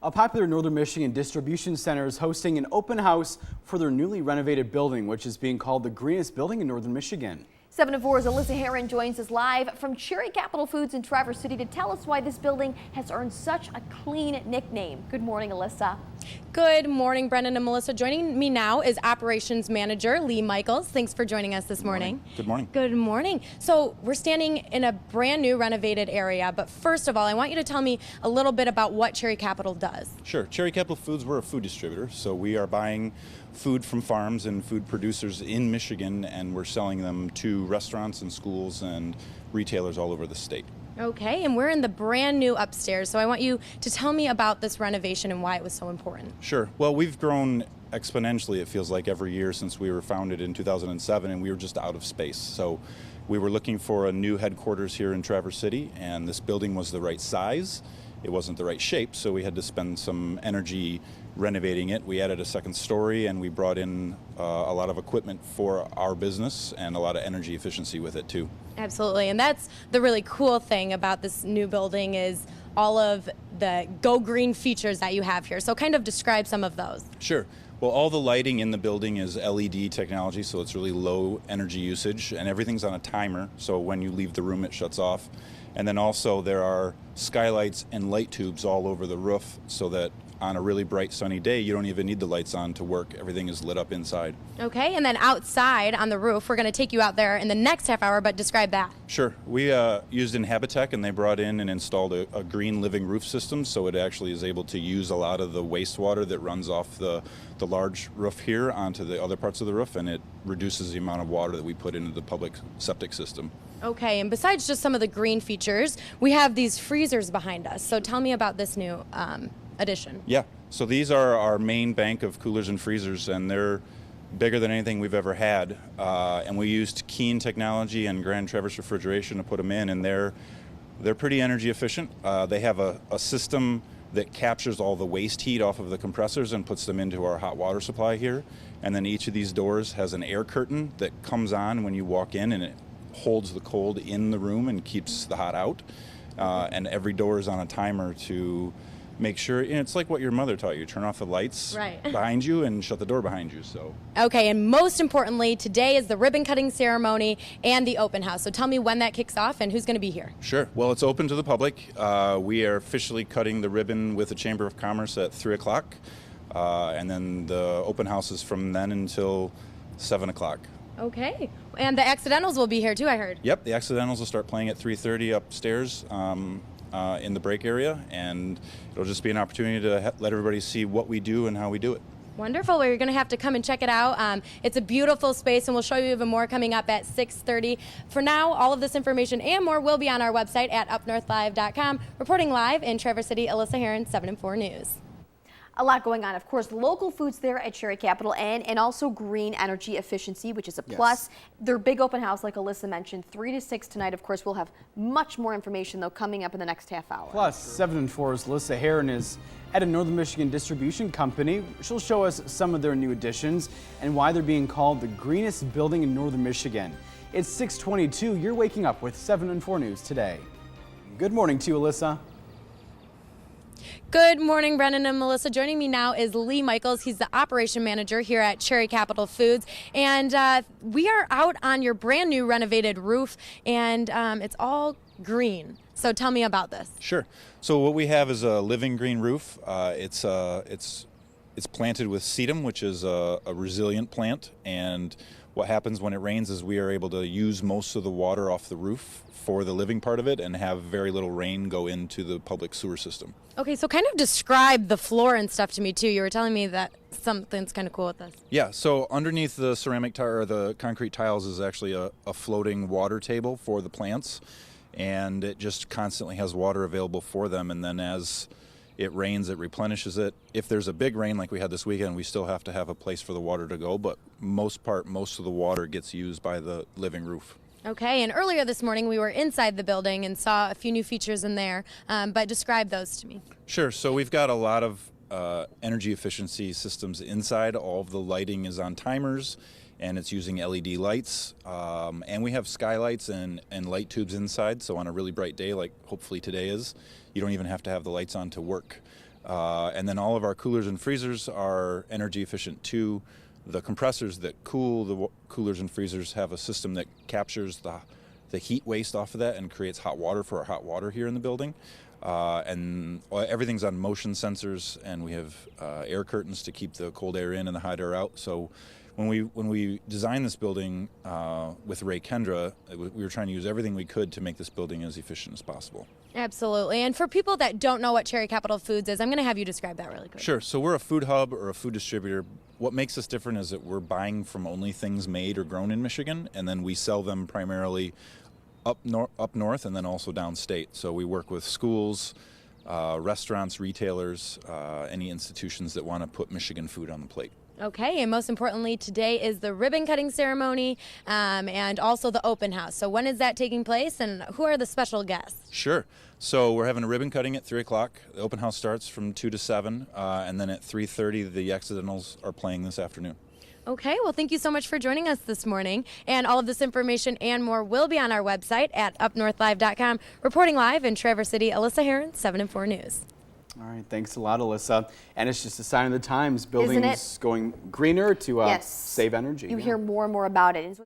A popular Northern Michigan distribution center is hosting an open house for their newly renovated building, which is being called the greenest building in Northern Michigan. 7 to 4's Alyssa Herron joins us live from Cherry Capital Foods in Traverse City to tell us why this building has earned such a clean nickname. Good morning, Alyssa. Good morning, Brendan and Melissa. Joining me now is Operations Manager Lee Michaels. Thanks for joining us this morning. Good morning. Good morning. So we're standing in a brand new renovated area, but first of all, I want you to tell me a little bit about what Cherry Capital does. Sure. Cherry Capital Foods, we're a food distributor, so we are buying food from farms and food producers in Michigan, and we're selling them to restaurants and schools and retailers all over the state. Okay, and we're in the brand new upstairs, so I want you to tell me about this renovation and why it was so important. Sure. Well, we've grown exponentially, it feels like, every year since we were founded in 2007, and we were just out of space. So we were looking for a new headquarters here in Traverse City, and this building was the right size. It wasn't the right shape, so we had to spend some energy renovating it. We added a second story, and we brought in a lot of equipment for our business and a lot of energy efficiency with it too. Absolutely, and that's the really cool thing about this new building is all of the Go Green features that you have here. So kind of describe some of those. Sure. Well, all the lighting in the building is LED technology, so it's really low energy usage, and everything's on a timer, so when you leave the room it shuts off. And then also there are skylights and light tubes all over the roof so that on a really bright sunny day you don't even need the lights on to work. Everything is lit up inside. Okay, and then outside on the roof, we're going to take you out there in the next half hour, but describe that. Sure. We used Inhabitech, and they brought in and installed a green living roof system, so it actually is able to use a lot of the wastewater that runs off the large roof here onto the other parts of the roof, and it reduces the amount of water that we put into the public septic system. Okay, and besides just some of the green features, we have these freezers behind us. So tell me about this new addition. Yeah, so these are our main bank of coolers and freezers, and they're bigger than anything we've ever had. And we used Keen technology and Grand Traverse refrigeration to put them in, and they're pretty energy efficient. They have a system that captures all the waste heat off of the compressors and puts them into our hot water supply here. And then each of these doors has an air curtain that comes on when you walk in, and it holds the cold in the room and keeps the hot out. And every door is on a timer to make sure, it's like what your mother taught you, turn off the lights behind you and shut the door behind you. So okay, and most importantly, today is the ribbon cutting ceremony and the open house. So tell me when that kicks off and who's going to be here. Sure. Well, it's open to the public. We are officially cutting the ribbon with the Chamber of Commerce at 3 o'clock. And then the open house is from then until 7 o'clock. Okay, and the accidentals will be here too, I heard. Yep, the accidentals will start playing at 3:30 upstairs in the break area, and it'll just be an opportunity to let everybody see what we do and how we do it. Wonderful. Well, you're going to have to come and check it out. It's a beautiful space, and we'll show you even more coming up at 6:30. For now, all of this information and more will be on our website at UpNorthLive.com. Reporting live in Traverse City, Alyssa Herron, 7 and 4 News. A lot going on. Of course, local foods there at Cherry Capital and also green energy efficiency, which is a plus. Yes. Their big open house, like Alyssa mentioned, 3 to 6 tonight. Of course, we'll have much more information, though, coming up in the next half hour. Plus, 7 and 4's Alyssa Herron is at a Northern Michigan distribution company. She'll show us some of their new additions and why they're being called the greenest building in Northern Michigan. It's 6:22. You're waking up with 7 and 4 News today. Good morning to you, Alyssa. Good morning, Brendan and Melissa. Joining me now is Lee Michaels. He's the operation manager here at Cherry Capital Foods. And we are out on your brand new renovated roof, and it's all green. So tell me about this. Sure. So what we have is a living green roof. It's planted with sedum, which is a resilient plant. And what happens when it rains is we are able to use most of the water off the roof for the living part of it and have very little rain go into the public sewer system. Okay, so kind of describe the floor and stuff to me too. You were telling me that something's kind of cool with this. Yeah, so underneath the ceramic tile or the concrete tiles is actually a floating water table for the plants, and it just constantly has water available for them, and then as it rains, it replenishes it. If there's a big rain like we had this weekend, we still have to have a place for the water to go, but most of the water gets used by the living roof. Okay, and earlier this morning we were inside the building and saw a few new features in there, but describe those to me. Sure, so we've got a lot of energy efficiency systems inside. All of the lighting is on timers, and it's using LED lights, and we have skylights and light tubes inside, so on a really bright day like hopefully today is, you don't even have to have the lights on to work. And then all of our coolers and freezers are energy efficient too. The compressors that cool the coolers and freezers have a system that captures the heat waste off of that and creates hot water for our hot water here in the building. And everything's on motion sensors, and we have air curtains to keep the cold air in and the hot air out. So when we designed this building with Ray Kendra, we were trying to use everything we could to make this building as efficient as possible. Absolutely. And for people that don't know what Cherry Capital Foods is, I'm going to have you describe that really quick. Sure. So we're a food hub or a food distributor. What makes us different is that we're buying from only things made or grown in Michigan, and then we sell them primarily up north and then also downstate. So we work with schools, restaurants, retailers, any institutions that want to put Michigan food on the plate. Okay, and most importantly, today is the ribbon cutting ceremony and also the open house. So when is that taking place, and who are the special guests? Sure. So we're having a ribbon cutting at 3 o'clock. The open house starts from 2 to 7, and then at 3:30 the Accidentals are playing this afternoon. Okay, well, thank you so much for joining us this morning. And all of this information and more will be on our website at UpNorthLive.com. Reporting live in Traverse City, Alyssa Heron, 7 and 4 News. All right, thanks a lot, Alyssa. And it's just a sign of the times, buildings going greener to save energy. You hear more and more about it.